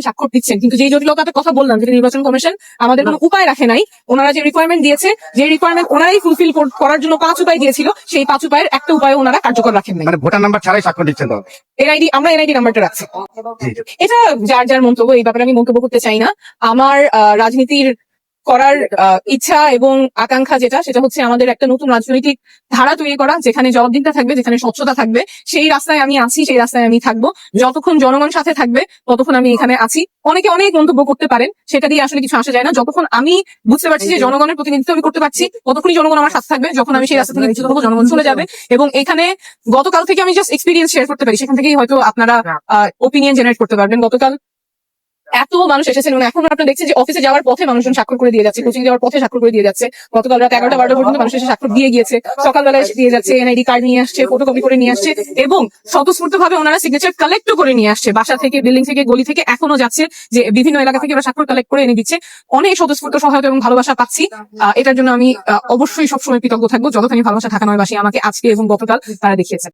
স্বাক্ষর দিচ্ছেন, কিন্তু যে জটিলতার কথা বললাম যেটা নির্বাচন কমিশন আমাদের কোনো উপায় রাখে নাই। ওনারা যে রিকোয়ারমেন্ট দিয়েছে, যে রিকোয়ারমেন্ট ওনারাই ফুলফিল করার জন্য 5 উপায় দিয়েছিল, সেই 5 উপায়ের একটা উপায় ওনারা কার্যকর রাখেন নাই। মানে ভোটার নাম্বার ছাড়াই স্বাক্ষর দিচ্ছেন তো? আমরা এনআইডি নাম্বারটা রাখছি। এটা যার যার মন্তব্য, এই ব্যাপারে আমি মন্তব্য করতে চাই না। আমার রাজনীতির করার ইচ্ছা এবং আকাঙ্ক্ষা সেটা হচ্ছে আমাদের একটা নতুন রাজনৈতিক ধারা তৈরি করা, যেখানে জবাবদিহিতা থাকবে, যেখানে স্বচ্ছতা থাকবে। সেই রাস্তায় আমি আছি, সেই রাস্তায় আমি থাকবো। যতক্ষণ জনগণ সাথে থাকবে ততক্ষণ আমি এখানে আছি। অনেকে অনেক মন্তব্য করতে পারেন, সেটা দিয়ে আসলে কিছু আসা যায় না। যতক্ষণ আমি বুঝতে পারছি যে জনগণের প্রতিনিধিত্ব আমি করতে পারছি, ততক্ষণই জনগণ আমার সাথে থাকবে। যখন আমি সেই রাস্তা থেকে বিচ্যুত হবো, জনগণ চলে যাবে। এবং এখানে গতকাল থেকে আমি জাস্ট এক্সপিরিয়েন্স শেয়ার করতে পারি, সেখান থেকেই হয়তো আপনারা ওপিনিয়ন জেনারেট করতে পারবেন। গতকাল এত মানুষ এসেছেন এবং এখন আপনারা দেখছেন যে অফিসে যাওয়ার পথে মানুষজন স্বাক্ষর করে দিয়ে যাচ্ছে, কোচিং যাওয়ার পথে স্বাক্ষর করে দিয়ে যাচ্ছে। গতকাল রাত 11টা-12টা পর্যন্ত মানুষ এসে স্বাক্ষর দিয়ে গিয়েছে, সকালবেলায় এসে দিয়ে যাচ্ছে, এনআইডি কার্ড নিয়ে আসছে, ফটোকপি করে নিয়ে আসছে এবং স্বতঃস্ফূর্ত ভাবে ওনারা সিগনেচার কালেক্ট করে নিয়ে আসছে। বাসা থেকে, বিল্ডিং থেকে, গলি থেকে এখনো যাচ্ছে, যে বিভিন্ন এলাকা থেকে ওরা স্বাক্ষর কালেক্ট করে এনে দিচ্ছে। অনেক স্বতঃস্ফূর্ত সহায়তা এবং ভালোবাসা পাচ্ছি। এটার জন্য আমি অবশ্যই সবসময় কৃতজ্ঞ থাকবো। যতখানি ভালোবাসা ঢাকা নগরবাসী আমাকে আজকে এবং গতকাল তারা দেখিয়েছেন।